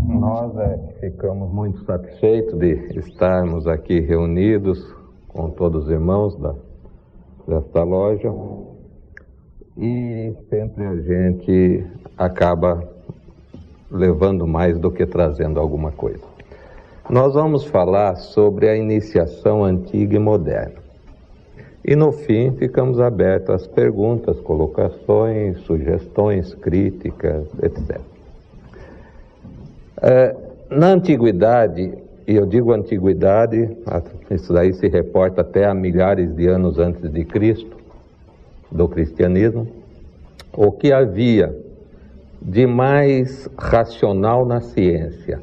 Nós ficamos muito satisfeitos de estarmos aqui reunidos com todos os irmãos desta loja, e sempre a gente acaba levando mais do que trazendo alguma coisa. Nós vamos falar sobre a iniciação antiga e moderna. E no fim ficamos abertos às perguntas, colocações, sugestões, críticas, etc. Na antiguidade, e eu digo antiguidade, isso daí se reporta até a milhares de anos antes de Cristo, do cristianismo, o que havia de mais racional na ciência,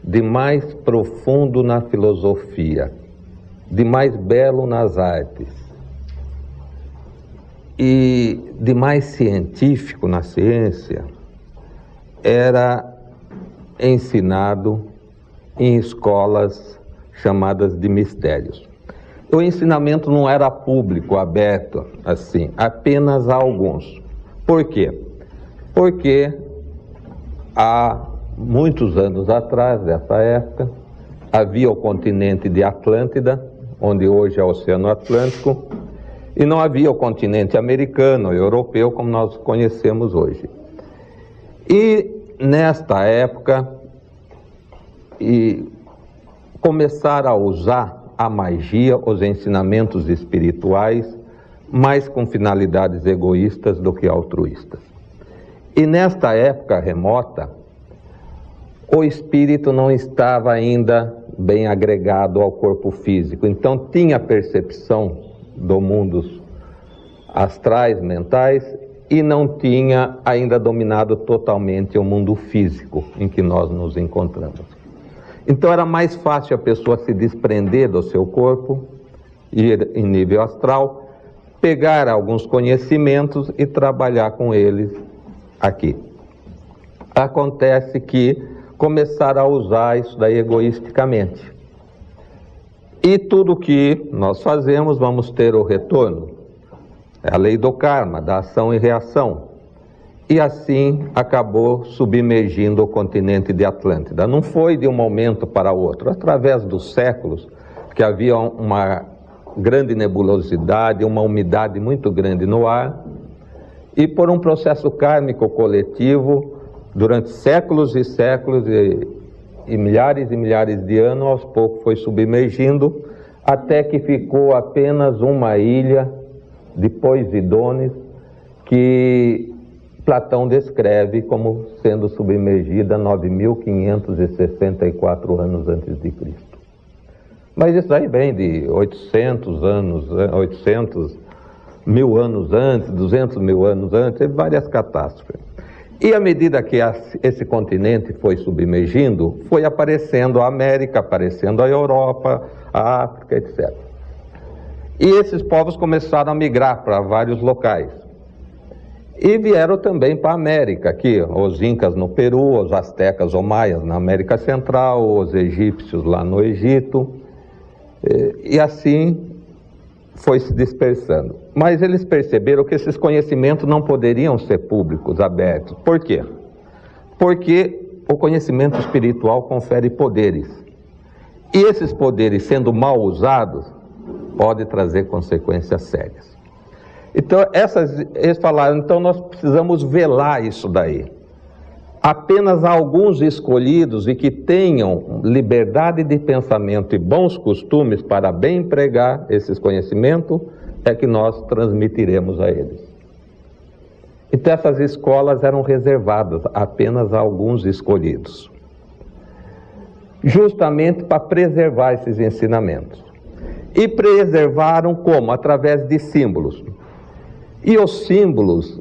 de mais profundo na filosofia, de mais belo nas artes e de mais científico na ciência, era ensinado em escolas chamadas de mistérios. O ensinamento não era público, aberto, assim, apenas a alguns. Por quê? Porque há muitos anos atrás, dessa época, havia o continente de Atlântida, onde hoje é o Oceano Atlântico, e não havia o continente americano, europeu, como nós conhecemos hoje. E nesta época, começaram a usar a magia, os ensinamentos espirituais, mais com finalidades egoístas do que altruístas. E nesta época remota, o espírito não estava ainda bem agregado ao corpo físico, então tinha percepção do mundos astrais, mentais, e não tinha ainda dominado totalmente o mundo físico em que nós nos encontramos. Então era mais fácil a pessoa se desprender do seu corpo, ir em nível astral, pegar alguns conhecimentos e trabalhar com eles aqui. Acontece que começaram a usar isso daí egoisticamente. E tudo que nós fazemos, vamos ter o retorno. É a lei do karma, da ação e reação. E assim acabou submergindo o continente de Atlântida. Não foi de um momento para outro, através dos séculos, que havia uma grande nebulosidade, uma umidade muito grande no ar, e por um processo kármico coletivo, durante séculos e séculos e milhares de anos, aos poucos foi submergindo, até que ficou apenas uma ilha de Posidones, que Platão descreve como sendo submergida 9.564 anos antes de Cristo. Mas isso aí vem de 800 mil anos antes, 200 mil anos antes, teve várias catástrofes. E à medida que esse continente foi submergindo, foi aparecendo a América, aparecendo a Europa, a África, etc. E esses povos começaram a migrar para vários locais. E vieram também para a América, aqui, os incas no Peru, os astecas ou maias na América Central, os egípcios lá no Egito, e assim foi se dispersando. Mas eles perceberam que esses conhecimentos não poderiam ser públicos, abertos. Por quê? Porque o conhecimento espiritual confere poderes. E esses poderes, sendo mal usados, podem trazer consequências sérias. Então, eles falaram, então nós precisamos velar isso daí. Apenas alguns escolhidos e que tenham liberdade de pensamento e bons costumes para bem empregar esses conhecimentos é que nós transmitiremos a eles. Então essas escolas eram reservadas apenas a alguns escolhidos, justamente para preservar esses ensinamentos. E preservaram como? Através de símbolos. E os símbolos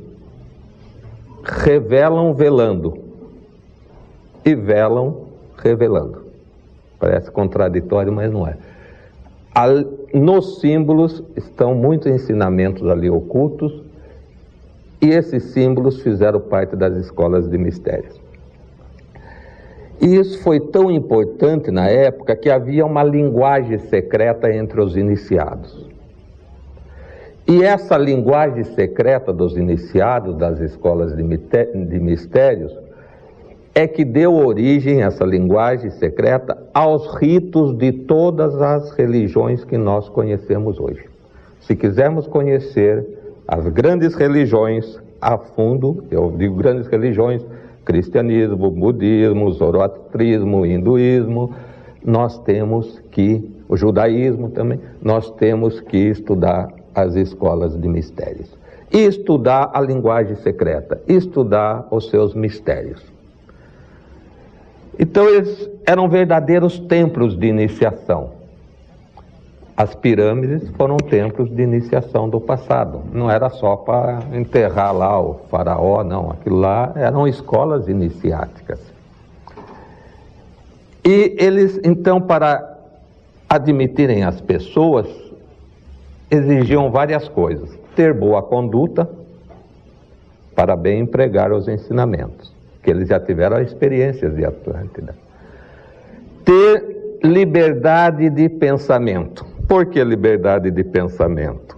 revelam velando e velam revelando. Parece contraditório, mas não é. Nos símbolos estão muitos ensinamentos ali ocultos, e esses símbolos fizeram parte das escolas de mistérios. E isso foi tão importante na época que havia uma linguagem secreta entre os iniciados. E essa linguagem secreta dos iniciados das escolas de mistérios é que deu origem, essa linguagem secreta, aos ritos de todas as religiões que nós conhecemos hoje. Se quisermos conhecer as grandes religiões a fundo, eu digo grandes religiões, cristianismo, budismo, zoroastrismo, hinduísmo, nós temos que, o judaísmo também, nós temos que estudar as escolas de mistérios. E estudar a linguagem secreta, estudar os seus mistérios. Então eles eram verdadeiros templos de iniciação. As pirâmides foram templos de iniciação do passado. Não era só para enterrar lá o faraó, não. Aquilo lá eram escolas iniciáticas. E eles, então, para admitirem as pessoas, exigiam várias coisas. Ter boa conduta, para bem empregar os ensinamentos, que eles já tiveram experiências de Atlântida. Ter liberdade de pensamento. Por que liberdade de pensamento?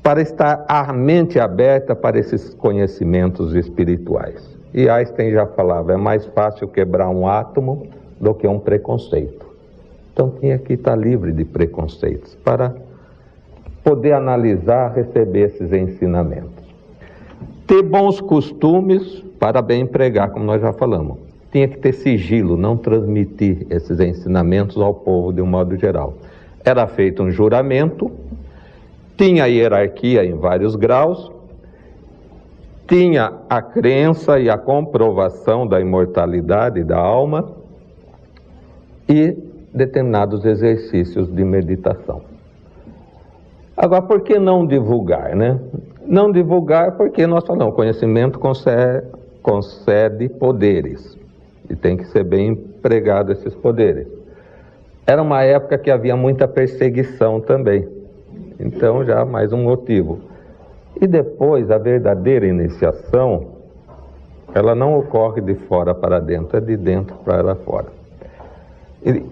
Para estar a mente aberta para esses conhecimentos espirituais. E Einstein já falava, é mais fácil quebrar um átomo do que um preconceito. Então tinha que estar livre de preconceitos para poder analisar, receber esses ensinamentos. Ter bons costumes para bem empregar, como nós já falamos. Tinha que ter sigilo, não transmitir esses ensinamentos ao povo de um modo geral. Era feito um juramento, tinha hierarquia em vários graus, tinha a crença e a comprovação da imortalidade da alma e determinados exercícios de meditação. Agora, por que não divulgar, né? Não divulgar porque nós falamos, o conhecimento concede poderes e tem que ser bem empregado esses poderes. Era uma época que havia muita perseguição também, então já mais um motivo. E depois, a verdadeira iniciação, ela não ocorre de fora para dentro, é de dentro para fora.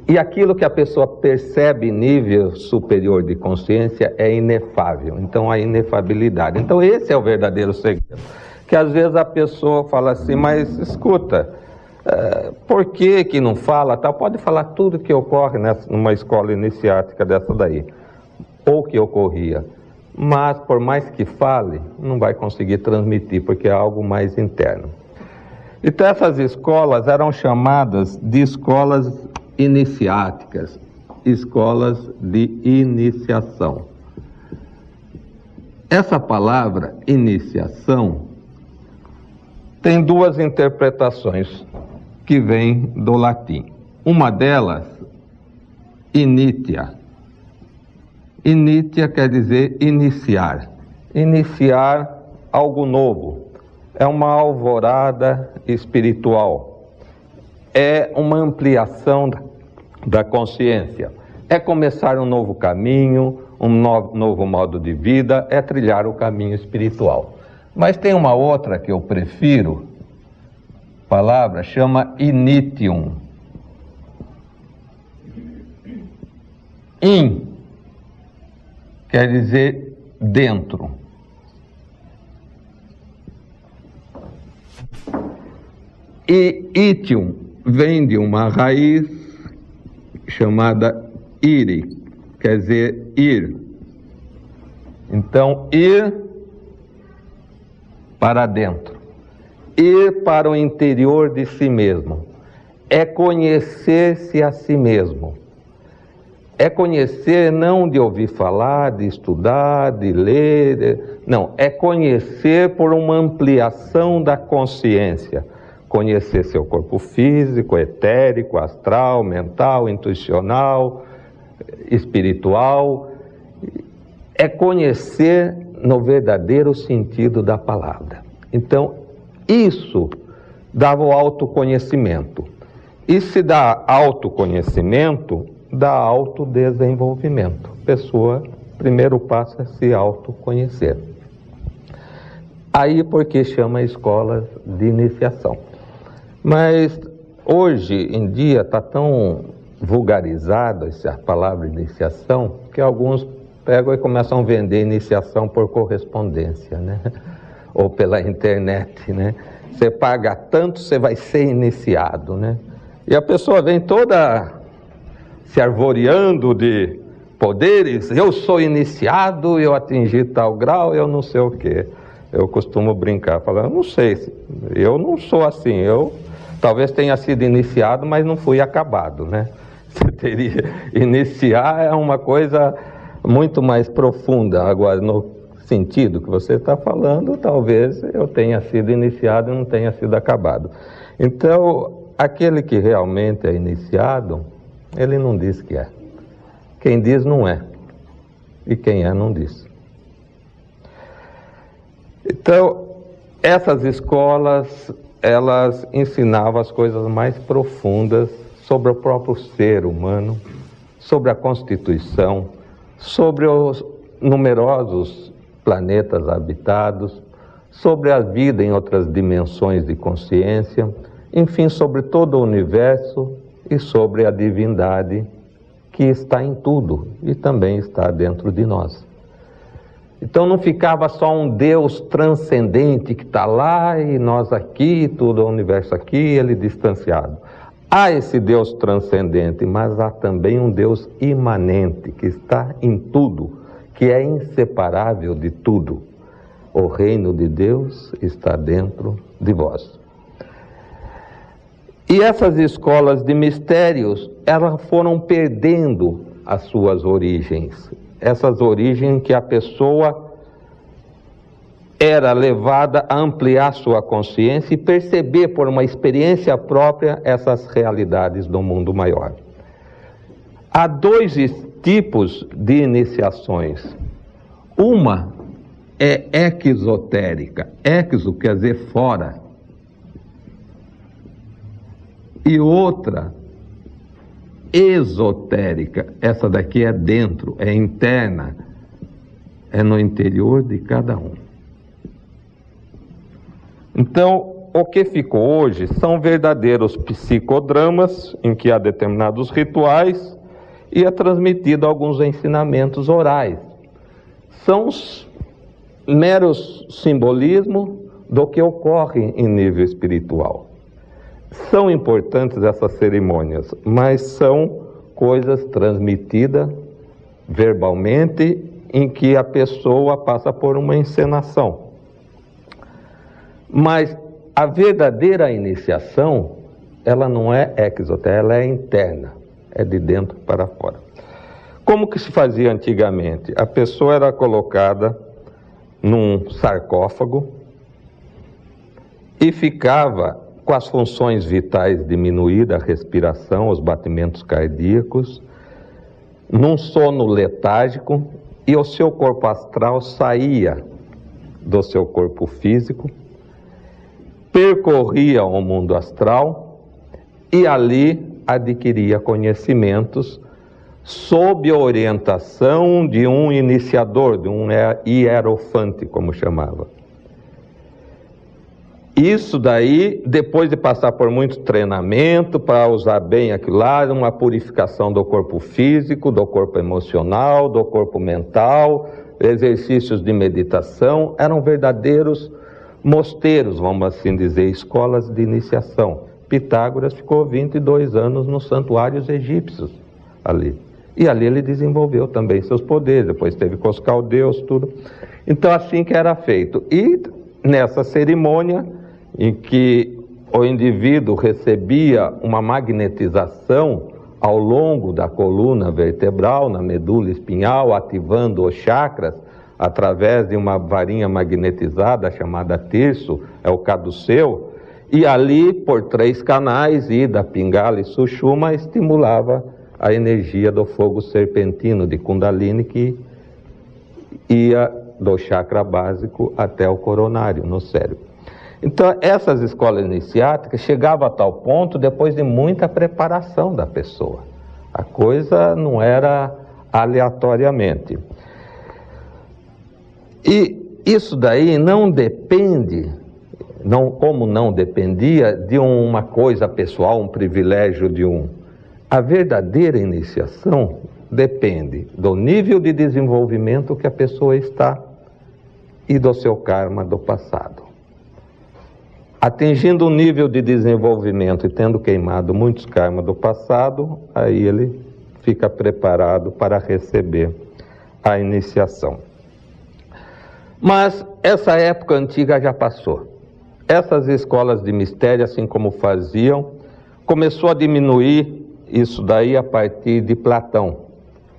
E aquilo que a pessoa percebe em nível superior de consciência é inefável, então a inefabilidade. Então esse é o verdadeiro segredo, que às vezes a pessoa fala assim, mas escuta, por que não fala tal? Pode falar tudo que ocorre numa escola iniciática dessa daí, ou que ocorria, mas por mais que fale, não vai conseguir transmitir, porque é algo mais interno. Então essas escolas eram chamadas de escolas iniciáticas, escolas de iniciação. Essa palavra iniciação tem duas interpretações que vêm do latim. Uma delas, initia. Initia quer dizer iniciar. Iniciar algo novo. É uma alvorada espiritual. É uma ampliação da consciência. É começar um novo caminho, um novo modo de vida, é trilhar o caminho espiritual. Mas tem uma outra que eu prefiro, palavra, chama initium. In quer dizer dentro. E itium vem de uma raiz chamada ire, quer dizer ir. Então, ir para dentro, ir para o interior de si mesmo, é conhecer-se a si mesmo. É conhecer não de ouvir falar, de estudar, de ler, não, é conhecer por uma ampliação da consciência. Conhecer seu corpo físico, etérico, astral, mental, intuicional, espiritual. É conhecer no verdadeiro sentido da palavra. Então, isso dava o autoconhecimento. E se dá autoconhecimento, dá autodesenvolvimento. A pessoa, primeiro passo é se autoconhecer. Aí porque chama escolas de iniciação. Mas hoje em dia está tão vulgarizado essa palavra iniciação que alguns pegam e começam a vender iniciação por correspondência, né? Ou pela internet, né? você paga tanto, você vai ser iniciado, né? E a pessoa vem toda se arvoreando de poderes, eu sou iniciado, eu atingi tal grau, eu não sei o quê. Eu costumo brincar, falar, eu não sei, eu não sou assim, eu talvez tenha sido iniciado, mas não fui acabado, né? Você teria, iniciar é uma coisa muito mais profunda. Agora, no sentido que você está falando, talvez eu tenha sido iniciado e não tenha sido acabado. Então, aquele que realmente é iniciado, ele não diz que é. Quem diz não é. E quem é não diz. Então, essas escolas, elas ensinavam as coisas mais profundas sobre o próprio ser humano, sobre a Constituição, sobre os numerosos planetas habitados, sobre a vida em outras dimensões de consciência, enfim, sobre todo o universo e sobre a divindade que está em tudo e também está dentro de nós. Então não ficava só um Deus transcendente que está lá e nós aqui, todo o universo aqui, ele distanciado. Há esse Deus transcendente, mas há também um Deus imanente que está em tudo, que é inseparável de tudo. O reino de Deus está dentro de vós. E essas escolas de mistérios, elas foram perdendo as suas origens. Essas origens que a pessoa era levada a ampliar sua consciência e perceber por uma experiência própria essas realidades do mundo maior. Há dois tipos de iniciações. Uma é exotérica. Exo quer dizer fora. E outra, esotérica. Essa daqui é dentro, é interna, é no interior de cada um. Então, o que ficou hoje são verdadeiros psicodramas em que há determinados rituais e é transmitido alguns ensinamentos orais. São os meros simbolismos do que ocorre em nível espiritual. São importantes essas cerimônias, mas são coisas transmitidas verbalmente em que a pessoa passa por uma encenação. Mas a verdadeira iniciação, ela não é exotérica, ela é interna, é de dentro para fora. Como que se fazia antigamente? A pessoa era colocada num sarcófago e ficava com as funções vitais diminuídas, a respiração, os batimentos cardíacos, num sono letárgico, e o seu corpo astral saía do seu corpo físico, percorria o mundo astral e ali adquiria conhecimentos sob a orientação de um iniciador, de um hierofante, como chamava. Isso daí, depois de passar por muito treinamento para usar bem aquilo lá, uma purificação do corpo físico, do corpo emocional, do corpo mental, exercícios de meditação, eram verdadeiros mosteiros, vamos assim dizer, escolas de iniciação. Pitágoras ficou 22 anos nos santuários egípcios ali. E ali ele desenvolveu também seus poderes, depois teve com os caldeus, tudo. Então assim que era feito. E nessa cerimônia, em que o indivíduo recebia uma magnetização ao longo da coluna vertebral, na medula espinhal, ativando os chakras através de uma varinha magnetizada chamada terço, é o caduceu, e ali, por 3 canais, Ida, Pingala e Sushuma, estimulava a energia do fogo serpentino de Kundalini que ia do chakra básico até o coronário, no cérebro. Então, essas escolas iniciáticas chegavam a tal ponto depois de muita preparação da pessoa. A coisa não era aleatoriamente. E isso daí não depende, como não dependia de uma coisa pessoal, um privilégio de um. A verdadeira iniciação depende do nível de desenvolvimento que a pessoa está e do seu karma do passado. Atingindo um nível de desenvolvimento e tendo queimado muitos karmas do passado, aí ele fica preparado para receber a iniciação. Mas essa época antiga já passou. Essas escolas de mistério, assim como faziam, começou a diminuir isso daí a partir de Platão.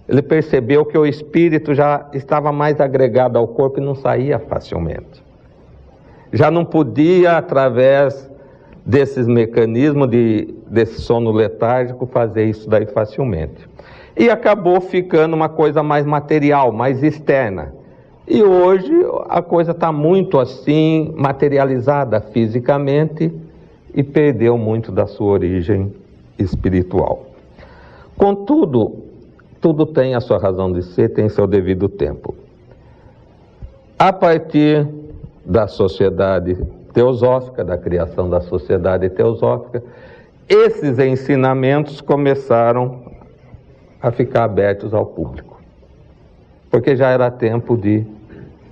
Ele percebeu que o espírito já estava mais agregado ao corpo e não saía facilmente. Já não podia, através desses mecanismos, desse sono letárgico, fazer isso daí facilmente. E acabou ficando uma coisa mais material, mais externa. E hoje a coisa está muito assim, materializada fisicamente e perdeu muito da sua origem espiritual. Contudo, tudo tem a sua razão de ser, tem seu devido tempo. A partir da sociedade teosófica, da criação da sociedade teosófica, esses ensinamentos começaram a ficar abertos ao público, porque já era tempo de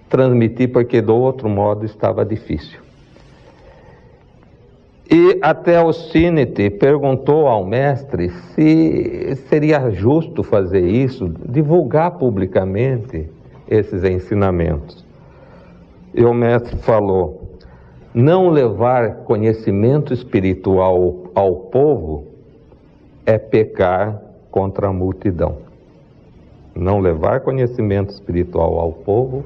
transmitir, porque do outro modo estava difícil. E até o Sinete perguntou ao mestre se seria justo fazer isso, divulgar publicamente esses ensinamentos. E o mestre falou: não levar conhecimento espiritual ao povo é pecar contra a multidão. Não levar conhecimento espiritual ao povo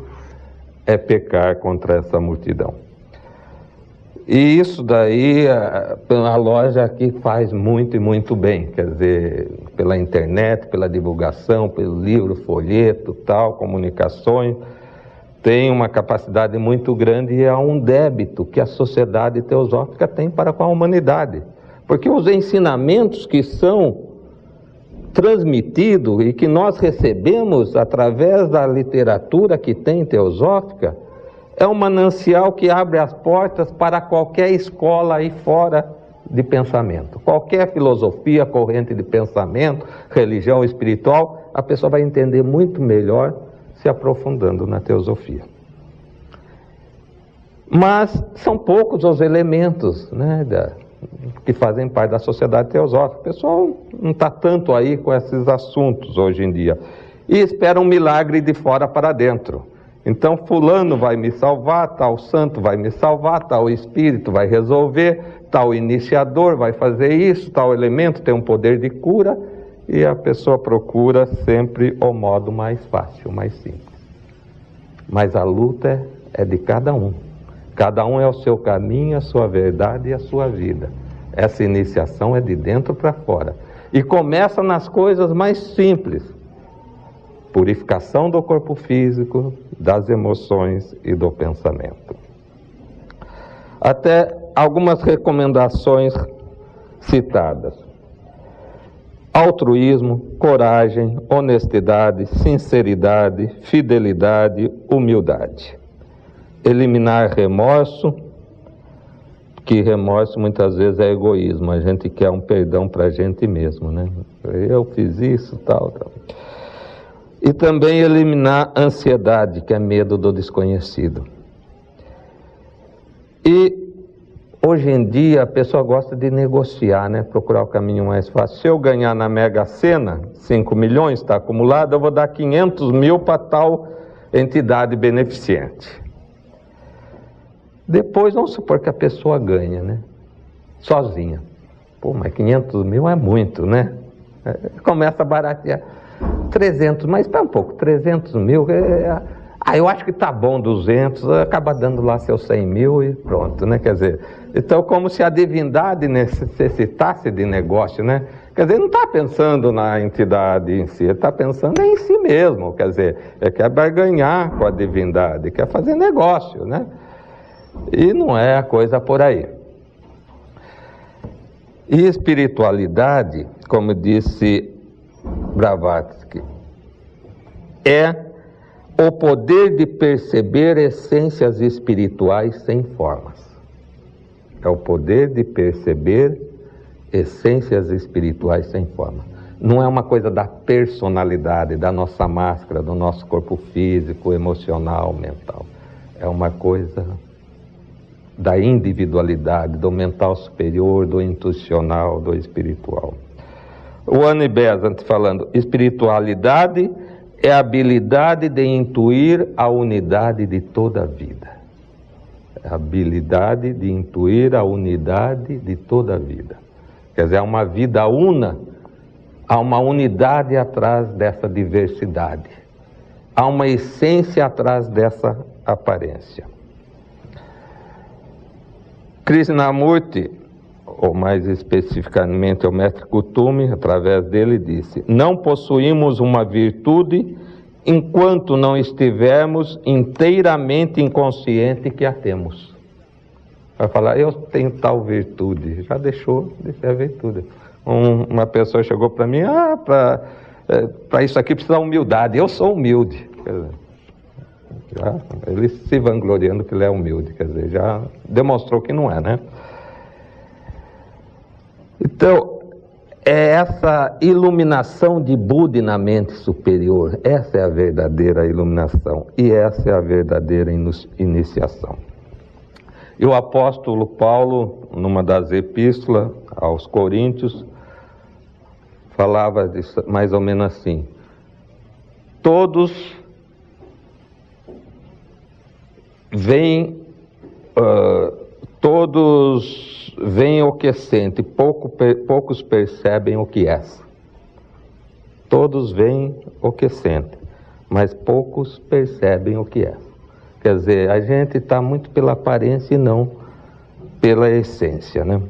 é pecar contra essa multidão. E isso daí, a loja aqui faz muito e muito bem, quer dizer, pela internet, pela divulgação, pelo livro, folheto, tal, comunicações, tem uma capacidade muito grande e é um débito que a sociedade teosófica tem para com a humanidade. Porque os ensinamentos que são transmitidos e que nós recebemos através da literatura que tem teosófica, é um manancial que abre as portas para qualquer escola aí fora de pensamento. Qualquer filosofia, corrente de pensamento, religião espiritual, a pessoa vai entender muito melhor se aprofundando na teosofia. Mas são poucos os elementos, né, que fazem parte da sociedade teosófica. O pessoal não está tanto aí com esses assuntos hoje em dia. E espera um milagre de fora para dentro. Então fulano vai me salvar, tal santo vai me salvar, tal espírito vai resolver, tal iniciador vai fazer isso, tal elemento tem um poder de cura, e a pessoa procura sempre o modo mais fácil, mais simples. Mas a luta é de cada um. Cada um é o seu caminho, a sua verdade e a sua vida. Essa iniciação é de dentro para fora. E começa nas coisas mais simples. Purificação do corpo físico, das emoções e do pensamento. Até algumas recomendações citadas: altruísmo, coragem, honestidade, sinceridade, fidelidade, humildade. Eliminar remorso, que remorso muitas vezes é egoísmo, a gente quer um perdão para a gente mesmo, né? Eu fiz isso, tal. E também eliminar ansiedade, que é medo do desconhecido. E hoje em dia a pessoa gosta de negociar, né? Procurar o caminho mais fácil. Se eu ganhar na Mega Sena, 5 milhões está acumulado, eu vou dar 500 mil para tal entidade beneficente. Depois, vamos supor que a pessoa ganha, né? Sozinha. Pô, mas 500 mil é muito, né? Começa a baratear. 300, mas espera um pouco, 300 mil, eu acho que tá bom 200, acaba dando lá seus 100 mil e pronto, né? Quer dizer, então como se a divindade necessitasse de negócio, né? Quer dizer, não está pensando na entidade em si, ele está pensando em si mesmo, quer dizer, ele quer barganhar com a divindade, quer fazer negócio, né? E não é a coisa por aí. E espiritualidade, como disse Blavatsky, é o poder de perceber essências espirituais sem formas. É o poder de perceber essências espirituais sem forma. Não é uma coisa da personalidade, da nossa máscara, do nosso corpo físico, emocional, mental. É uma coisa da individualidade, do mental superior, do intuicional, do espiritual. O Annie Besant falando, espiritualidade é a habilidade de intuir a unidade de toda a vida. É a habilidade de intuir a unidade de toda a vida. Quer dizer, há uma vida una, há uma unidade atrás dessa diversidade. Há uma essência atrás dessa aparência. Krishnamurti, ou mais especificamente o mestre Kuthumi, através dele disse: não possuímos uma virtude enquanto não estivermos inteiramente inconscientes que a temos. Vai falar, eu tenho tal virtude, já deixou de ser a virtude. Uma pessoa chegou para mim, para isso aqui precisa humildade, eu sou humilde. Quer dizer, já, ele se vangloriando que ele é humilde, quer dizer, já demonstrou que não é, né? Então, é essa iluminação de Buda na mente superior, essa é a verdadeira iluminação e essa é a verdadeira iniciação. E o apóstolo Paulo, numa das epístolas aos Coríntios, falava disso, mais ou menos assim: todos veem o que sente, poucos percebem o que é. Todos veem o que sente, mas poucos percebem o que é. Quer dizer, a gente está muito pela aparência e não pela essência, né?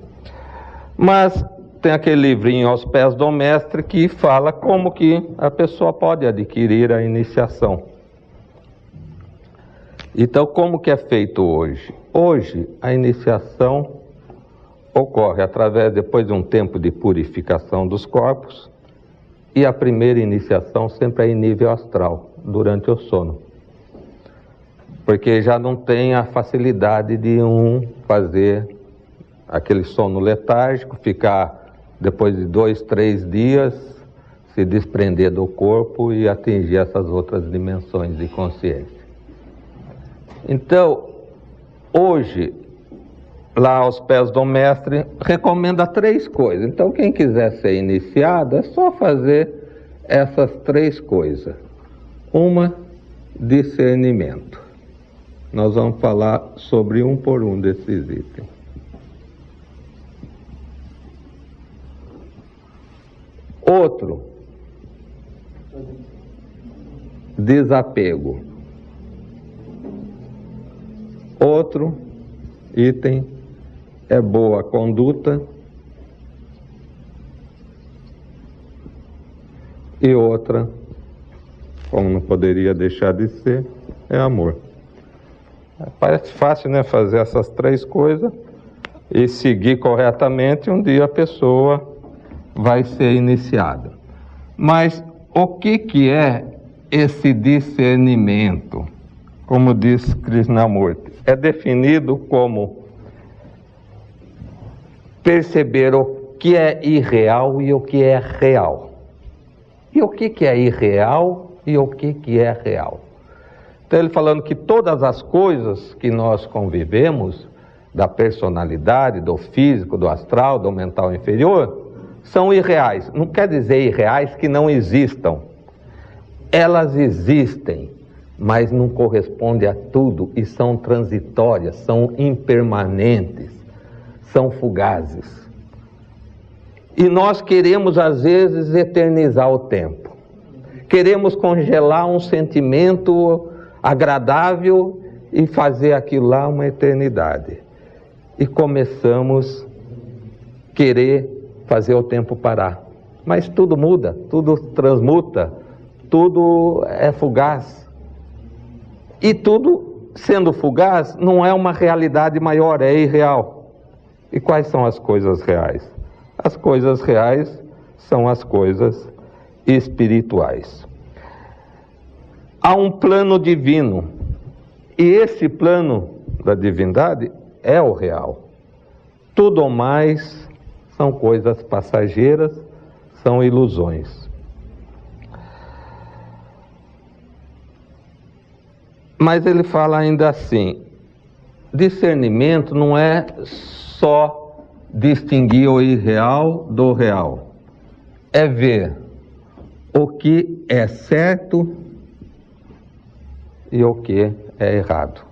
Mas tem aquele livrinho Aos Pés do Mestre que fala como que a pessoa pode adquirir a iniciação. Então, como que é feito hoje? Hoje, a iniciação ocorre depois de um tempo de purificação dos corpos, e a primeira iniciação sempre é em nível astral, durante o sono. Porque já não tem a facilidade de fazer aquele sono letárgico, ficar depois de 2, 3 dias, se desprender do corpo e atingir essas outras dimensões de consciência. Então, hoje, lá aos pés do mestre, recomenda 3 coisas. Então, quem quiser ser iniciado, é só fazer essas 3 coisas. Uma, discernimento. Nós vamos falar sobre um por um desses itens. Outro, desapego. Outro item é boa conduta. E outra, como não poderia deixar de ser, é amor. Parece fácil, né, fazer essas 3 coisas e seguir corretamente, um dia a pessoa vai ser iniciada. Mas o que é esse discernimento? Como diz Krishnamurti, é definido como perceber o que é irreal e o que é real. E o que é irreal e o que é real? Então ele falando que todas as coisas que nós convivemos, da personalidade, do físico, do astral, do mental inferior, são irreais. Não quer dizer irreais que não existam. Elas existem, mas não correspondem a tudo e são transitórias, são impermanentes, são fugazes. E nós queremos, às vezes, eternizar o tempo. Queremos congelar um sentimento agradável e fazer aquilo lá uma eternidade. E começamos a querer fazer o tempo parar. Mas tudo muda, tudo transmuta, tudo é fugaz. E tudo, sendo fugaz, não é uma realidade maior, é irreal. E quais são as coisas reais? As coisas reais são as coisas espirituais. Há um plano divino, e esse plano da divindade é o real. Tudo mais são coisas passageiras, são ilusões. Mas ele fala ainda assim: discernimento não é só distinguir o irreal do real. É ver o que é certo e o que é errado.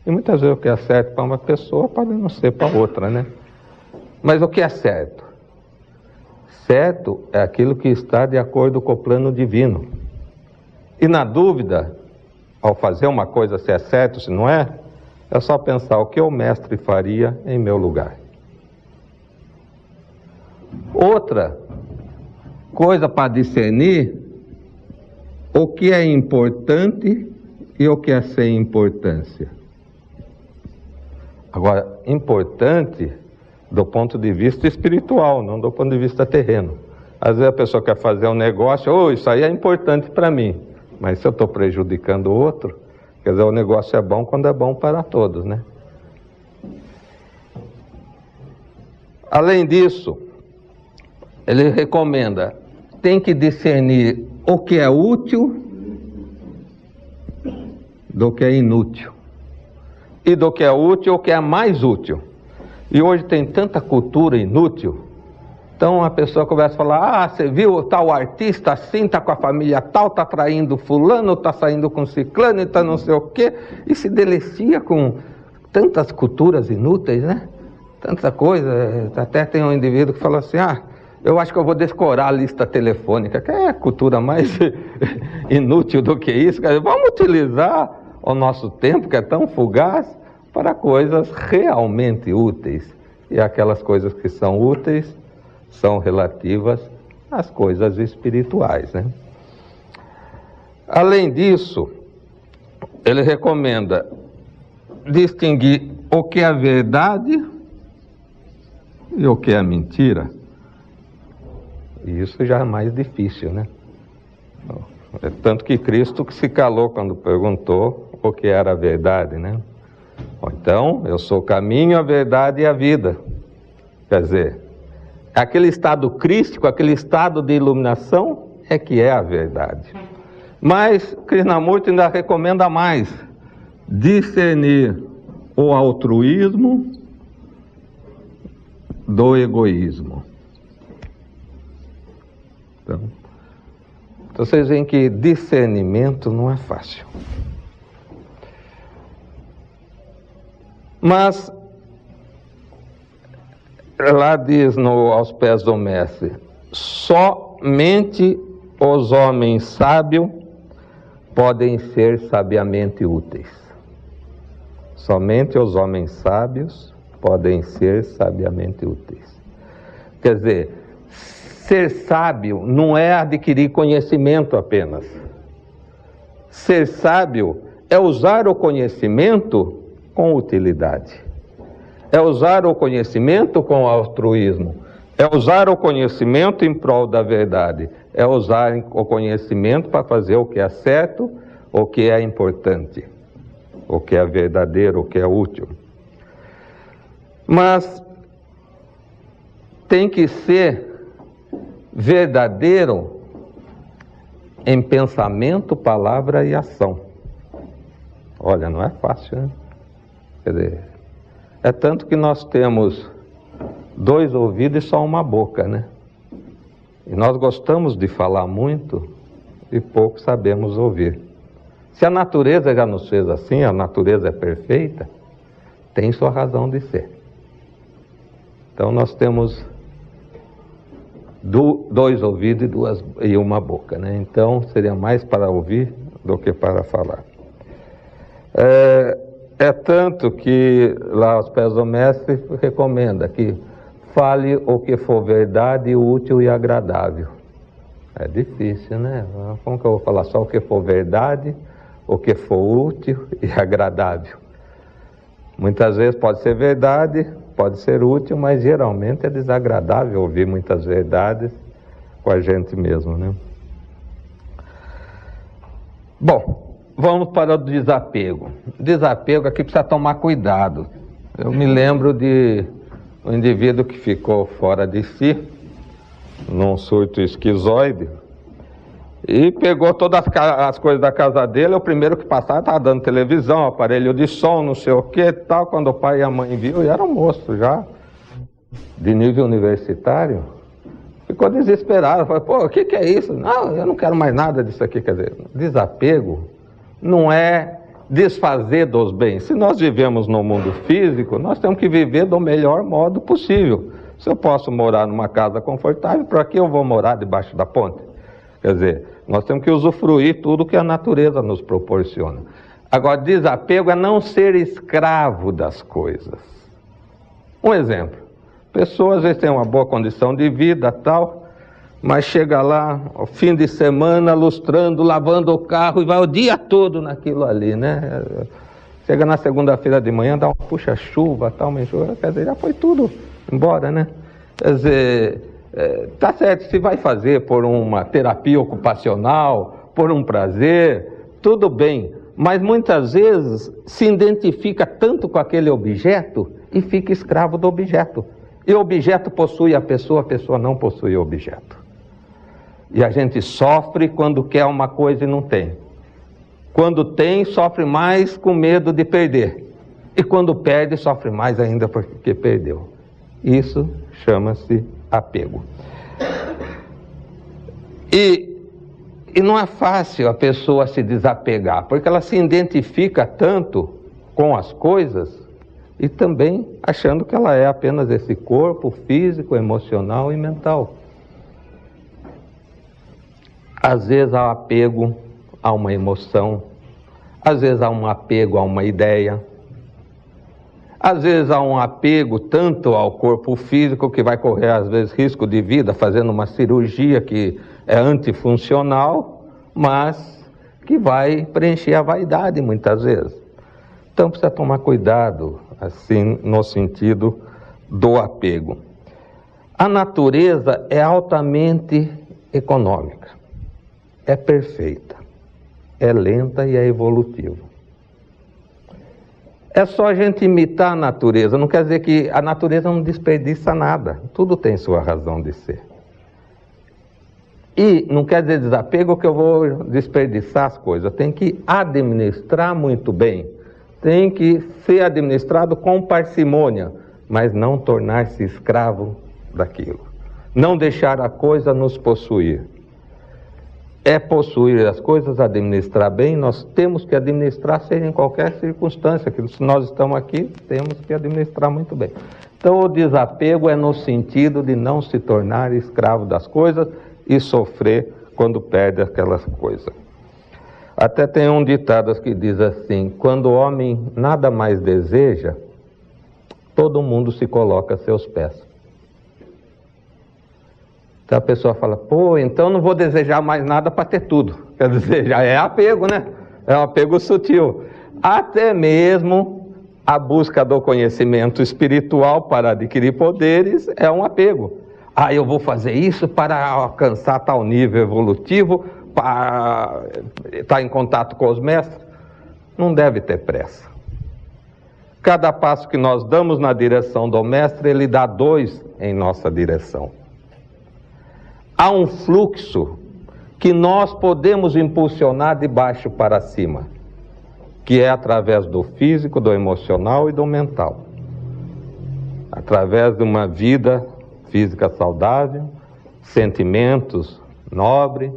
E muitas vezes o que é certo para uma pessoa pode não ser para outra, né? Mas o que é certo? Certo é aquilo que está de acordo com o plano divino. E na dúvida, ao fazer uma coisa se é certo, se não é, é só pensar o que o mestre faria em meu lugar. Outra coisa para discernir o que é importante e o que é sem importância. Agora, importante do ponto de vista espiritual, não do ponto de vista terreno. Às vezes a pessoa quer fazer um negócio, isso aí é importante para mim, mas se eu estou prejudicando o outro, quer dizer, o negócio é bom quando é bom para todos, né? Além disso, ele recomenda, tem que discernir o que é útil do que é inútil. E do que é útil, o que é mais útil. E hoje tem tanta cultura inútil, então a pessoa começa a falar, você viu tal artista assim, tá com a família tal, tá traindo fulano, tá saindo com ciclano, tá não sei o quê, e se delicia com tantas culturas inúteis, né? Tanta coisa, até tem um indivíduo que fala assim, eu acho que eu vou decorar a lista telefônica, que é a cultura mais inútil do que isso. Quer dizer, vamos utilizar o nosso tempo, que é tão fugaz, para coisas realmente úteis. E aquelas coisas que são úteis são relativas às coisas espirituais, né? Além disso, ele recomenda distinguir o que é verdade e o que é mentira. E isso já é mais difícil, né? É tanto que Cristo que se calou quando perguntou o que era a verdade, né? Então, eu sou o caminho, a verdade e a vida. Quer dizer, aquele estado crístico, aquele estado de iluminação é que é a verdade. Mas Krishnamurti ainda recomenda mais, discernir o altruísmo do egoísmo. Então vocês veem que discernimento não é fácil. Mas, lá diz aos pés do mestre, somente os homens sábios podem ser sabiamente úteis. Somente os homens sábios podem ser sabiamente úteis. Quer dizer, ser sábio não é adquirir conhecimento apenas. Ser sábio é usar o conhecimento com utilidade. É usar o conhecimento com altruísmo. É usar o conhecimento em prol da verdade. É usar o conhecimento para fazer o que é certo, o que é importante, o que é verdadeiro, o que é útil. Mas tem que ser verdadeiro em pensamento, palavra e ação. Olha, não é fácil, né? Quer dizer, é tanto que nós temos 2 ouvidos e só uma boca, né? E nós gostamos de falar muito e pouco sabemos ouvir. Se a natureza já nos fez assim, a natureza é perfeita, tem sua razão de ser. Então nós temos 2 ouvidos e uma boca, né? Então seria mais para ouvir do que para falar. É tanto que lá aos pés do mestre recomenda que fale o que for verdade, útil e agradável. É difícil, né? Como que eu vou falar só o que for verdade, o que for útil e agradável? Muitas vezes pode ser verdade, pode ser útil, mas geralmente é desagradável ouvir muitas verdades com a gente mesmo, né? Bom, vamos para o desapego. Desapego aqui precisa tomar cuidado. Eu me lembro de um indivíduo que ficou fora de si, num surto esquizoide, E pegou todas as coisas da casa dele, o primeiro que passava estava dando televisão, aparelho de som, não sei o que e tal. Quando o pai e a mãe viu, e era um moço já, de nível universitário, ficou desesperado. Falou, pô, o que é isso? Não, eu não quero mais nada disso aqui. Quer dizer, desapego não é desfazer dos bens. Se nós vivemos no mundo físico, nós temos que viver do melhor modo possível. Se eu posso morar numa casa confortável, para que eu vou morar debaixo da ponte? Quer dizer, nós temos que usufruir tudo que a natureza nos proporciona. Agora, desapego é não ser escravo das coisas. Um exemplo, pessoas às vezes têm uma boa condição de vida, tal, mas chega lá, ao fim de semana, lustrando, lavando o carro e vai o dia todo naquilo ali, né? Chega na segunda-feira de manhã, dá uma puxa-chuva, tal, uma enxurrada, quer dizer, já foi tudo embora, né? Quer dizer, tá certo, se vai fazer por uma terapia ocupacional, por um prazer, tudo bem, mas muitas vezes se identifica tanto com aquele objeto e fica escravo do objeto. E o objeto possui a pessoa não possui o objeto. E a gente sofre quando quer uma coisa e não tem. Quando tem, sofre mais com medo de perder. E quando perde, sofre mais ainda porque perdeu. Isso chama-se apego. E não é fácil a pessoa se desapegar, porque ela se identifica tanto com as coisas e também achando que ela é apenas esse corpo físico, emocional e mental. Às vezes há apego a uma emoção, às vezes há um apego a uma ideia, às vezes há um apego tanto ao corpo físico que vai correr às vezes risco de vida fazendo uma cirurgia que é antifuncional, mas que vai preencher a vaidade muitas vezes. Então precisa tomar cuidado, assim, no sentido do apego. A natureza é altamente econômica, é perfeita, é lenta e é evolutiva. É só a gente imitar a natureza, não quer dizer que a natureza não desperdiça nada, tudo tem sua razão de ser. E não quer dizer desapego que eu vou desperdiçar as coisas, tem que administrar muito bem, tem que ser administrado com parcimônia, mas não tornar-se escravo daquilo, não deixar a coisa nos possuir. É possuir as coisas, administrar bem, nós temos que administrar seja em qualquer circunstância, que se nós estamos aqui, temos que administrar muito bem. Então o desapego é no sentido de não se tornar escravo das coisas e sofrer quando perde aquelas coisas. Até tem um ditado que diz assim, quando o homem nada mais deseja, todo mundo se coloca a seus pés. Então a pessoa fala, pô, então não vou desejar mais nada para ter tudo. Quer dizer, já é apego, né? É um apego sutil. Até mesmo a busca do conhecimento espiritual para adquirir poderes é um apego. Ah, eu vou fazer isso para alcançar tal nível evolutivo, para estar em contato com os mestres. Não deve ter pressa. Cada passo que nós damos na direção do mestre, ele dá 2 em nossa direção. Há um fluxo que nós podemos impulsionar de baixo para cima, que é através do físico, do emocional e do mental. Através de uma vida física saudável, sentimentos nobres,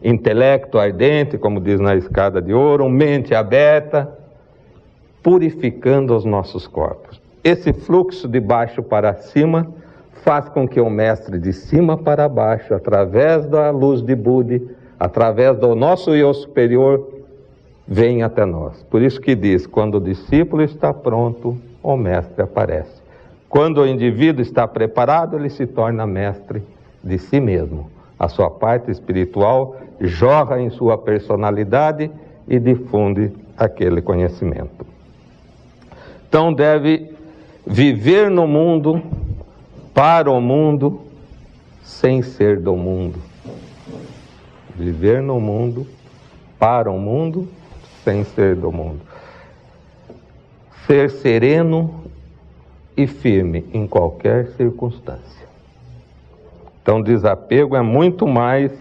intelecto ardente, como diz na Escada de Ouro, mente aberta, purificando os nossos corpos. Esse fluxo de baixo para cima faz com que o mestre de cima para baixo, através da luz de Budi, através do nosso eu superior, venha até nós. Por isso que diz, quando o discípulo está pronto, o mestre aparece. Quando o indivíduo está preparado, ele se torna mestre de si mesmo. A sua parte espiritual jorra em sua personalidade e difunde aquele conhecimento. Então deve viver no mundo, para o mundo, sem ser do mundo. Viver no mundo, para o mundo, sem ser do mundo. Ser sereno e firme em qualquer circunstância. Então, desapego é muito mais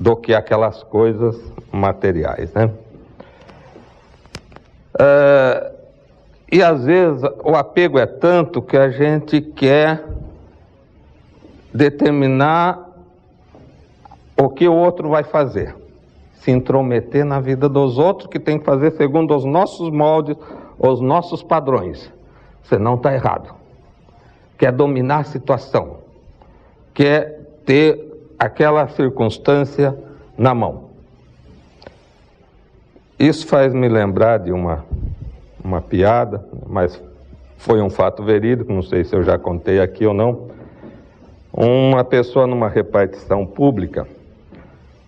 do que aquelas coisas materiais, né? E às vezes o apego é tanto que a gente quer determinar o que o outro vai fazer, se intrometer na vida dos outros, que tem que fazer segundo os nossos moldes, os nossos padrões. Senão está errado. Quer dominar a situação, quer ter aquela circunstância na mão. Isso faz me lembrar de uma piada, mas foi um fato verídico, não sei se eu já contei aqui ou não. Uma pessoa numa repartição pública,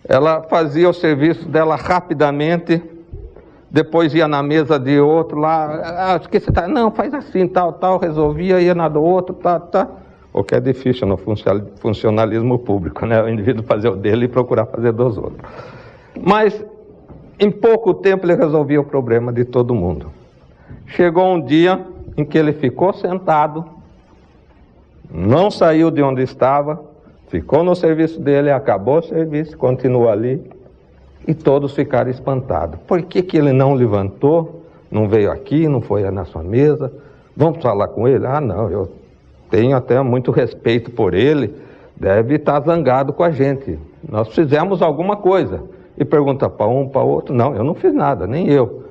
ela fazia o serviço dela rapidamente, depois ia na mesa de outro lá, acho que você tá, não, faz assim, tal, resolvia, ia na do outro, o que é difícil no funcionalismo público, né? O indivíduo fazer o dele e procurar fazer dos outros. Mas, em pouco tempo, ele resolvia o problema de todo mundo. Chegou um dia em que ele ficou sentado, não saiu de onde estava, ficou no serviço dele, acabou o serviço, continuou ali, e todos ficaram espantados. Por que ele não levantou, não veio aqui, não foi na sua mesa? Vamos falar com ele? Ah, não, eu tenho até muito respeito por ele, deve estar zangado com a gente. Nós fizemos alguma coisa. E pergunta para um, para outro, não, eu não fiz nada, nem eu.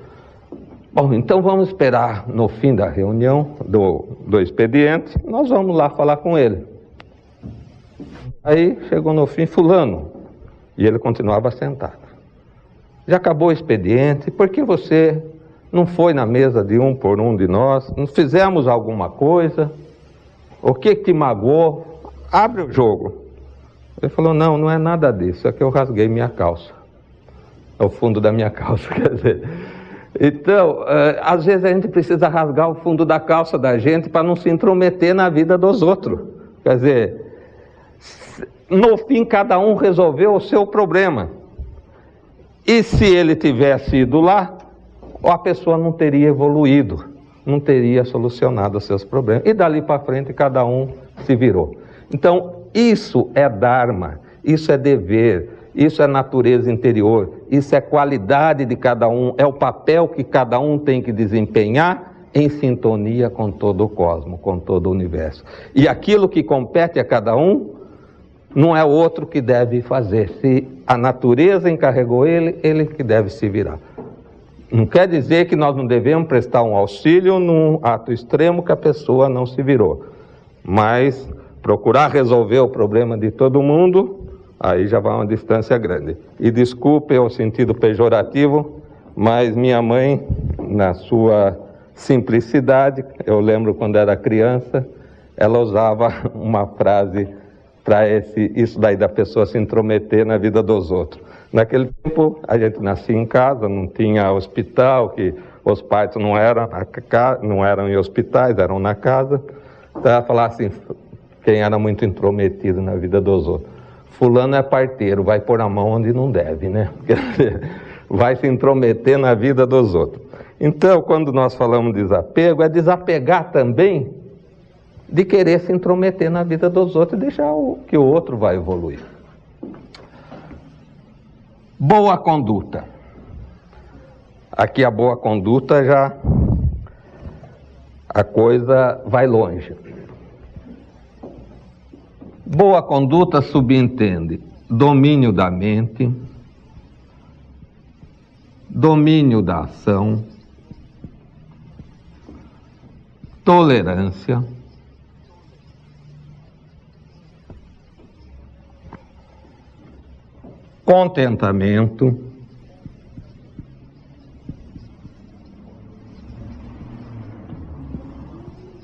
Bom, então vamos esperar no fim da reunião do expediente, nós vamos lá falar com ele. Aí chegou no fim, fulano, e ele continuava sentado. Já acabou o expediente, por que você não foi na mesa de um por um de nós? Não fizemos alguma coisa? O que te magoou? Abre o jogo. Ele falou, não é nada disso, é que eu rasguei minha calça. É o fundo da minha calça, quer dizer. Então, às vezes a gente precisa rasgar o fundo da calça da gente para não se intrometer na vida dos outros. Quer dizer, no fim cada um resolveu o seu problema. E se ele tivesse ido lá, a pessoa não teria evoluído, não teria solucionado os seus problemas. E dali para frente cada um se virou. Então, isso é dharma, isso é dever, isso é natureza interior, isso é qualidade de cada um, é o papel que cada um tem que desempenhar em sintonia com todo o cosmos, com todo o universo. E aquilo que compete a cada um, não é outro que deve fazer. Se a natureza encarregou ele, ele que deve se virar. Não quer dizer que nós não devemos prestar um auxílio num ato extremo que a pessoa não se virou. Mas procurar resolver o problema de todo mundo, aí já vai uma distância grande. E desculpe o sentido pejorativo, mas minha mãe, na sua simplicidade, eu lembro quando era criança, ela usava uma frase para isso daí da pessoa se intrometer na vida dos outros. Naquele tempo, a gente nascia em casa, não tinha hospital, que os partos não eram em hospitais, eram na casa. Então ela falava assim, quem era muito intrometido na vida dos outros, fulano é parteiro, vai pôr a mão onde não deve, né? Quer dizer, vai se intrometer na vida dos outros. Então, quando nós falamos de desapego, é desapegar também de querer se intrometer na vida dos outros e deixar que o outro vai evoluir. Boa conduta. Aqui a boa conduta já a coisa vai longe. Boa conduta subentende domínio da mente, domínio da ação, tolerância, contentamento,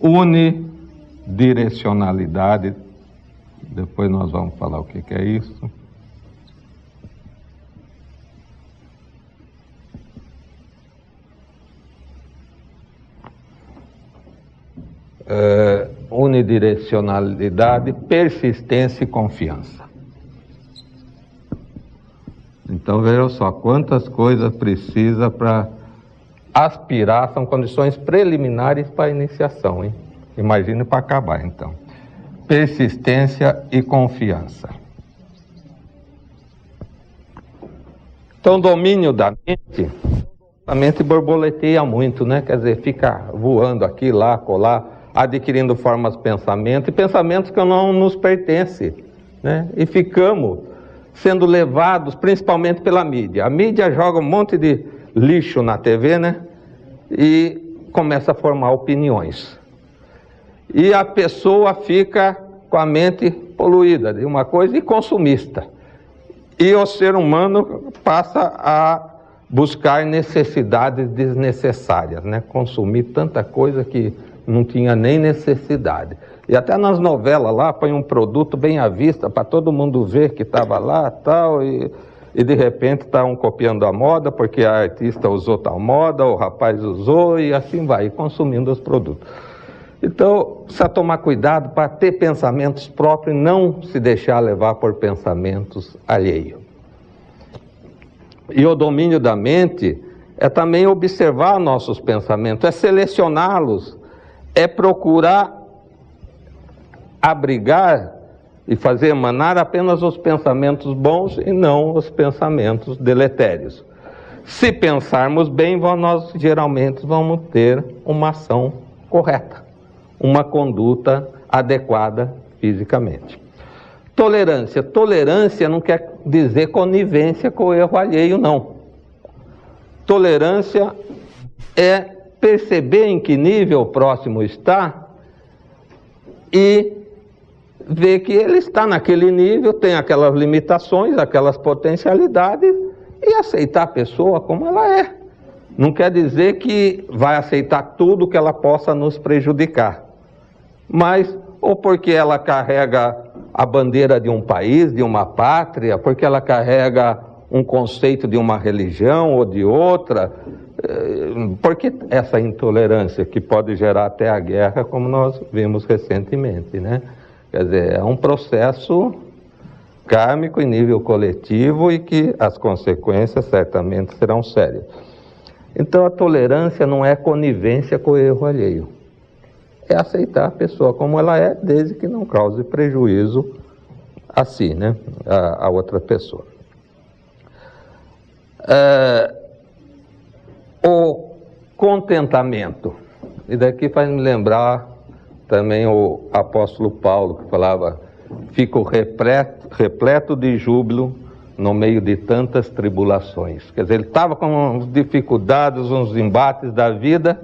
unidirecionalidade, depois nós vamos falar o que é isso. Unidirecionalidade, persistência e confiança. Então vejam só quantas coisas precisa para aspirar, são condições preliminares para a iniciação, hein? Imagine para acabar então. Persistência e confiança. Então, o domínio da mente, a mente borboleteia muito, né? Quer dizer, fica voando aqui, lá, colar, adquirindo formas de pensamento, e pensamentos que não nos pertencem, né? E ficamos sendo levados principalmente pela mídia. A mídia joga um monte de lixo na TV, né? E começa a formar opiniões. E a pessoa fica com a mente poluída de uma coisa e consumista. E o ser humano passa a buscar necessidades desnecessárias, né? Consumir tanta coisa que não tinha nem necessidade. E até nas novelas lá, põe um produto bem à vista para todo mundo ver que estava lá tal, e de repente estão copiando a moda, porque a artista usou tal moda, o rapaz usou, e assim vai, consumindo os produtos. Então, precisa tomar cuidado para ter pensamentos próprios e não se deixar levar por pensamentos alheios. E o domínio da mente é também observar nossos pensamentos, é selecioná-los, é procurar abrigar e fazer emanar apenas os pensamentos bons e não os pensamentos deletérios. Se pensarmos bem, nós geralmente vamos ter uma ação correta, uma conduta adequada fisicamente. Tolerância. Tolerância não quer dizer conivência com o erro alheio, não. Tolerância é perceber em que nível o próximo está e ver que ele está naquele nível, tem aquelas limitações, aquelas potencialidades, e aceitar a pessoa como ela é. Não quer dizer que vai aceitar tudo que ela possa nos prejudicar, mas ou porque ela carrega a bandeira de um país, de uma pátria, porque ela carrega um conceito de uma religião ou de outra, porque essa intolerância que pode gerar até a guerra, como nós vimos recentemente, né? Quer dizer, é um processo kármico em nível coletivo e que as consequências certamente serão sérias. Então a tolerância não é conivência com o erro alheio. É aceitar a pessoa como ela é, desde que não cause prejuízo a si, né? A outra pessoa. O contentamento. E daqui faz me lembrar também o apóstolo Paulo, que falava: fico repleto de júbilo no meio de tantas tribulações. Quer dizer, ele estava com as dificuldades, uns embates da vida,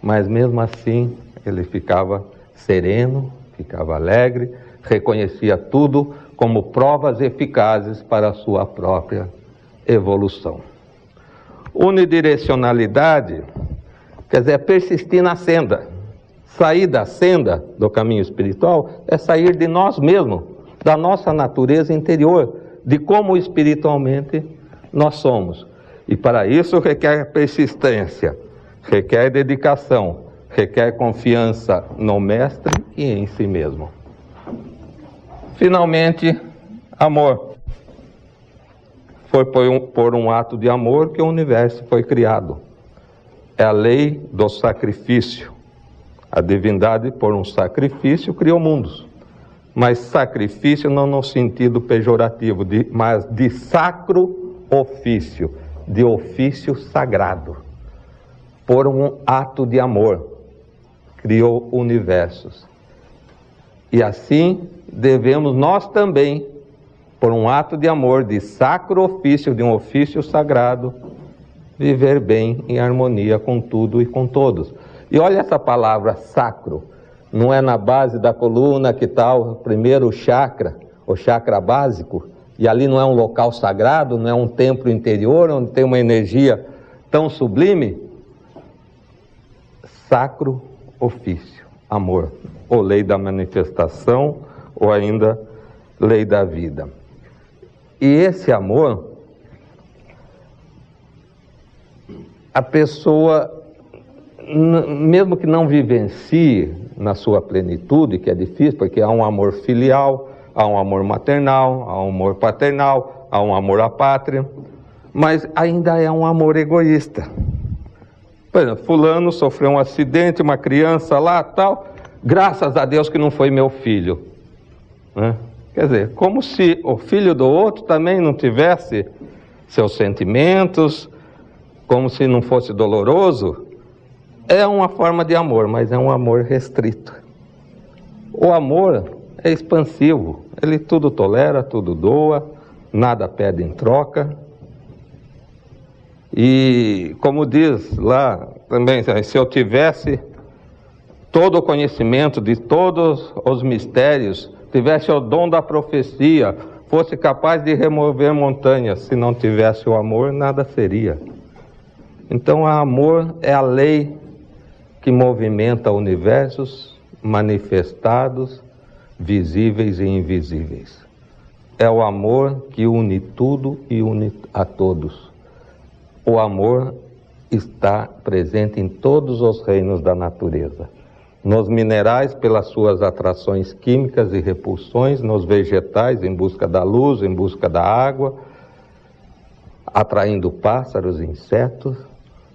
mas mesmo assim ele ficava sereno, ficava alegre, reconhecia tudo como provas eficazes para a sua própria evolução. Unidirecionalidade, quer dizer, é persistir na senda. Sair da senda do caminho espiritual é sair de nós mesmos, da nossa natureza interior, de como espiritualmente nós somos. E para isso requer persistência, requer dedicação, requer confiança no mestre e em si mesmo. Finalmente, amor. Foi por um ato de amor que o universo foi criado. É a lei do sacrifício. A divindade, por um sacrifício, criou mundos. Mas sacrifício não no sentido pejorativo, mas de sacro ofício, de ofício sagrado. Por um ato de amor, criou universos. E assim devemos nós também, por um ato de amor, de sacro ofício, de um ofício sagrado, viver bem em harmonia com tudo e com todos. E olha essa palavra sacro, não é na base da coluna que está o primeiro chakra, o chakra básico, e ali não é um local sagrado, não é um templo interior, onde tem uma energia tão sublime? Sacro ofício, amor, ou lei da manifestação, ou ainda lei da vida. E esse amor, a pessoa, mesmo que não vivencie na sua plenitude, que é difícil, porque há um amor filial, há um amor maternal, há um amor paternal, há um amor à pátria, mas ainda é um amor egoísta. Por exemplo, fulano sofreu um acidente, uma criança lá, tal, graças a Deus que não foi meu filho, né? Quer dizer, como se o filho do outro também não tivesse seus sentimentos, como se não fosse doloroso, é uma forma de amor, mas é um amor restrito. O amor é expansivo, ele tudo tolera, tudo doa, nada pede em troca. E como diz lá também, se eu tivesse todo o conhecimento de todos os mistérios, tivesse o dom da profecia, fosse capaz de remover montanhas, se não tivesse o amor, nada seria. Então, o amor é a lei que movimenta universos manifestados, visíveis e invisíveis. É o amor que une tudo e une a todos. O amor está presente em todos os reinos da natureza. Nos minerais, pelas suas atrações químicas e repulsões, nos vegetais, em busca da luz, em busca da água, atraindo pássaros, insetos,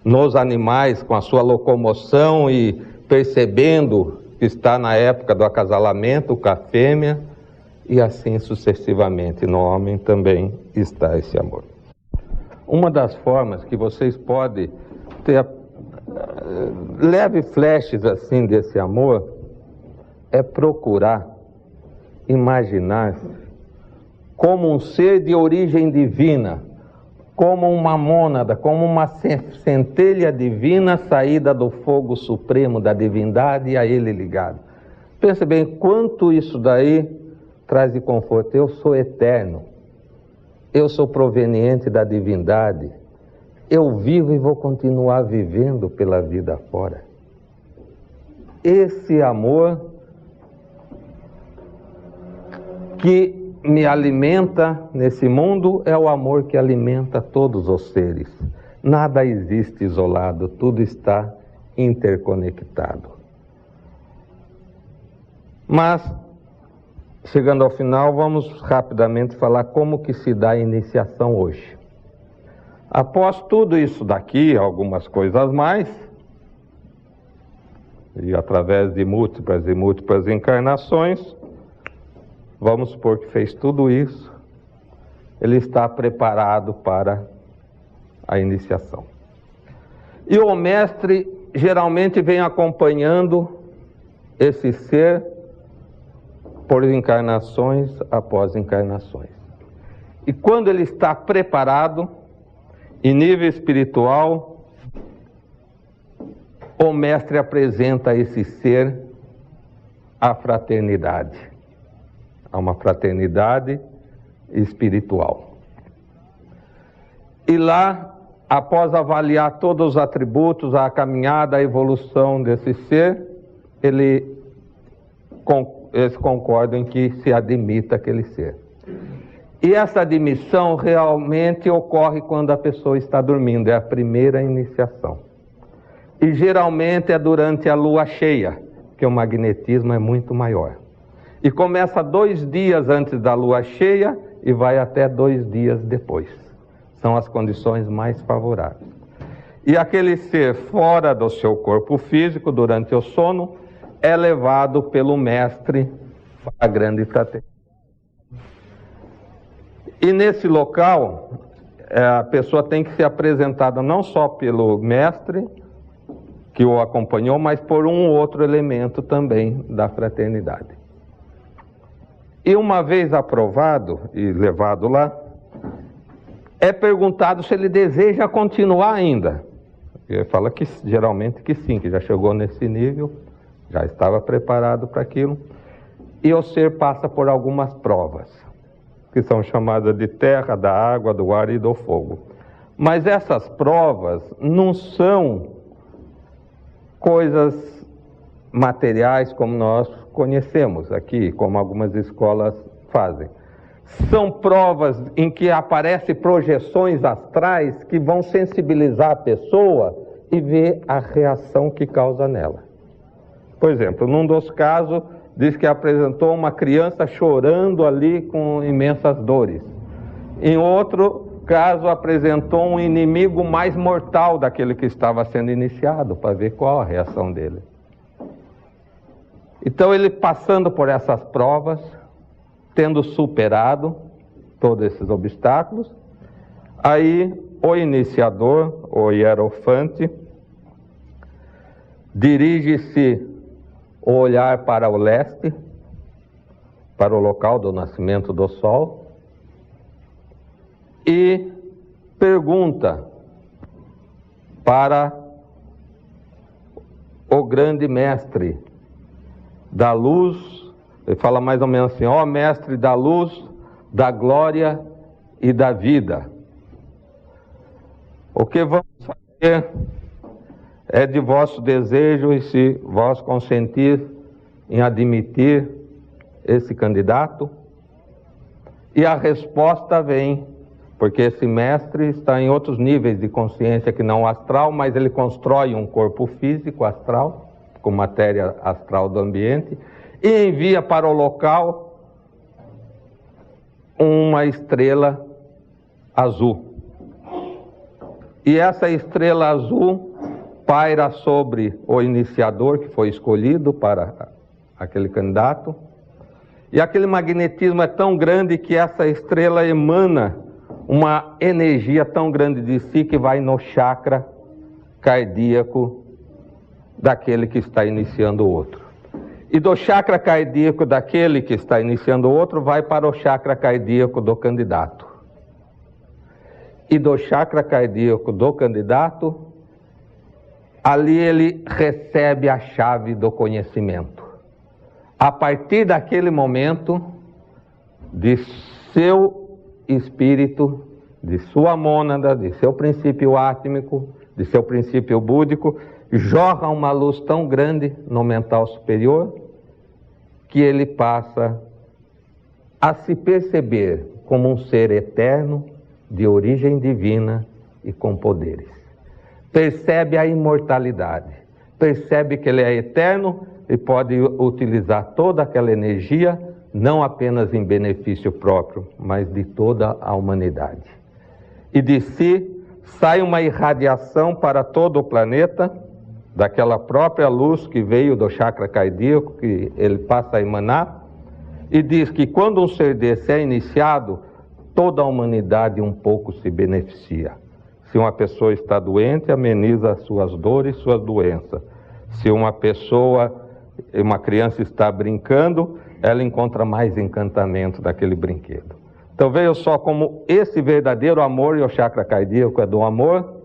nos animais, com a sua locomoção e percebendo que está na época do acasalamento, com a fêmea, e assim sucessivamente. No homem também está esse amor. Uma das formas que vocês podem ter leve flashes assim desse amor é procurar imaginar-se como um ser de origem divina, como uma mônada, como uma centelha divina saída do fogo supremo da divindade e a ele ligado. Pense bem, quanto isso daí traz de conforto. Eu sou eterno, eu sou proveniente da divindade, eu vivo e vou continuar vivendo pela vida fora. Esse amor que me alimenta nesse mundo é o amor que alimenta todos os seres. Nada existe isolado, tudo está interconectado. Mas, chegando ao final, vamos rapidamente falar como que se dá a iniciação hoje. Após tudo isso daqui, algumas coisas mais, e através de múltiplas e múltiplas encarnações, vamos supor que fez tudo isso, ele está preparado para a iniciação. E o mestre geralmente vem acompanhando esse ser por encarnações após encarnações. E quando ele está preparado, em nível espiritual, o mestre apresenta a esse ser a fraternidade. A uma fraternidade espiritual. E lá, após avaliar todos os atributos, a caminhada, a evolução desse ser, eles concordam em que se admita aquele ser. E essa admissão realmente ocorre quando a pessoa está dormindo, é a primeira iniciação. E geralmente é durante a lua cheia, que o magnetismo é muito maior. E começa 2 dias antes da lua cheia e vai até 2 dias depois. São as condições mais favoráveis. E aquele ser fora do seu corpo físico, durante o sono, é levado pelo mestre para a grande fraternidade. E nesse local, a pessoa tem que ser apresentada não só pelo mestre que o acompanhou, mas por um outro elemento também da fraternidade. E uma vez aprovado e levado lá, é perguntado se ele deseja continuar ainda. Ele fala que geralmente que sim, que já chegou nesse nível, já estava preparado para aquilo. E o ser passa por algumas provas, que são chamadas de terra, da água, do ar e do fogo. Mas essas provas não são coisas materiais como nós conhecemos aqui, como algumas escolas fazem. São provas em que aparecem projeções astrais que vão sensibilizar a pessoa e ver a reação que causa nela. Por exemplo, num dos casos, diz que apresentou uma criança chorando ali com imensas dores. Em outro caso, apresentou um inimigo mais mortal daquele que estava sendo iniciado, para ver qual a reação dele. Então, ele passando por essas provas, tendo superado todos esses obstáculos, Aí o iniciador, o hierofante, dirige-se o olhar para o leste, para o local do nascimento do sol, e pergunta para o grande mestre da luz. Ele fala mais ou menos assim: ó mestre da luz, da glória e da vida, o que vamos fazer é de vosso desejo, e se vós consentir em admitir esse candidato? E a resposta vem, porque esse mestre está em outros níveis de consciência que não o astral, mas ele constrói um corpo físico astral, com matéria astral do ambiente, e envia para o local uma estrela azul. E essa estrela azul paira sobre o iniciador que foi escolhido para aquele candidato, e aquele magnetismo é tão grande que essa estrela emana uma energia tão grande de si que vai no chakra cardíaco daquele que está iniciando o outro. E do chakra cardíaco daquele que está iniciando o outro vai para o chakra cardíaco do candidato. E do chakra cardíaco do candidato, ali ele recebe a chave do conhecimento. A partir daquele momento, de seu espírito, de sua mônada, de seu princípio átmico, de seu princípio búdico, jorra uma luz tão grande no mental superior, que ele passa a se perceber como um ser eterno, de origem divina e com poderes. Percebe a imortalidade, percebe que ele é eterno e pode utilizar toda aquela energia, não apenas em benefício próprio, mas de toda a humanidade. E de si sai uma irradiação para todo o planeta, daquela própria luz que veio do chakra cardíaco, que ele passa a emanar, e diz que quando um ser desse é iniciado, toda a humanidade um pouco se beneficia. Se uma pessoa está doente, ameniza suas dores, suas doenças. Se uma criança está brincando, ela encontra mais encantamento daquele brinquedo. Então veja só como esse verdadeiro amor, e o chakra cardíaco é do amor,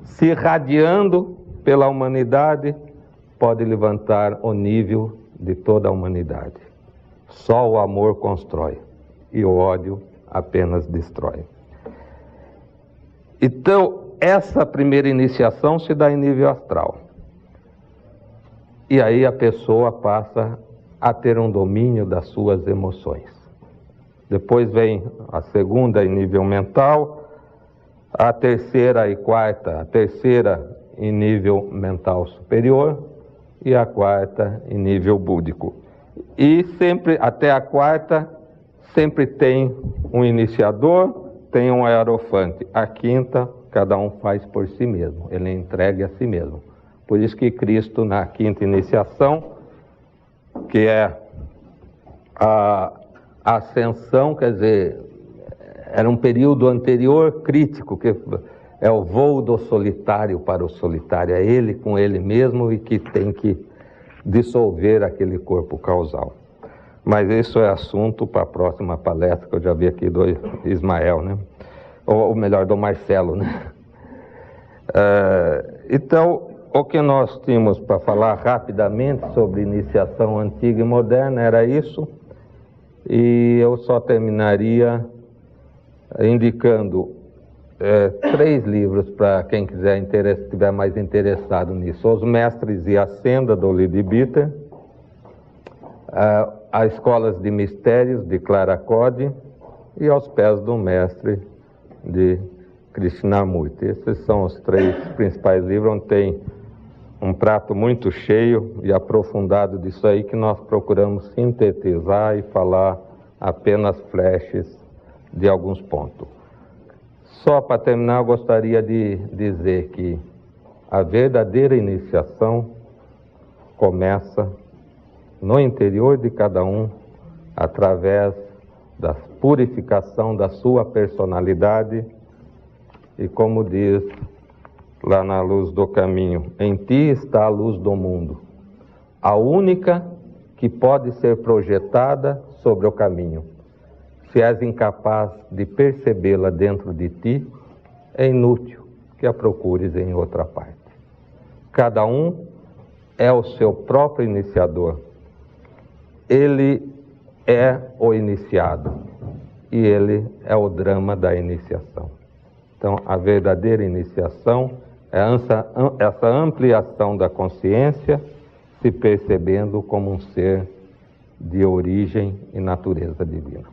se irradiando pela humanidade, pode levantar o nível de toda a humanidade. Só o amor constrói, e o ódio apenas destrói. Então, essa primeira iniciação se dá em nível astral. E aí a pessoa passa a ter um domínio das suas emoções. Depois vem a segunda em nível mental, a terceira e quarta, a terceira em nível mental superior e a quarta em nível búdico. E sempre, até a quarta, sempre tem um iniciador, tem um hierofante. A quinta, cada um faz por si mesmo, ele entrega a si mesmo. Por isso que Cristo, na quinta iniciação, que é a ascensão, quer dizer, era um período anterior crítico, que é o voo do solitário para o solitário, é ele com ele mesmo e que tem que dissolver aquele corpo causal. Mas isso é assunto para a próxima palestra, que eu já vi aqui do Ismael, né? Ou melhor, do Marcelo, né? Então, o que nós tínhamos para falar rapidamente sobre iniciação antiga e moderna era isso, e eu só terminaria indicando 3 livros para quem estiver mais interessado nisso: Os Mestres e a Senda, do Lydie Bitter, As Escolas de Mistérios, de Clara Cody, e Aos Pés do Mestre, de Krishnamurti. Esses são os 3 principais livros, onde tem um prato muito cheio e aprofundado disso aí, que nós procuramos sintetizar e falar apenas flashes de alguns pontos. Só para terminar, eu gostaria de dizer que a verdadeira iniciação começa no interior de cada um, através da purificação da sua personalidade, E como diz lá na Luz do Caminho, em ti está a luz do mundo, a única que pode ser projetada sobre o caminho. Se és incapaz de percebê-la dentro de ti, é inútil que a procures em outra parte. Cada um é o seu próprio iniciador. Ele é o iniciado e ele é o drama da iniciação. Então, a verdadeira iniciação é essa ampliação da consciência, se percebendo como um ser de origem e natureza divina.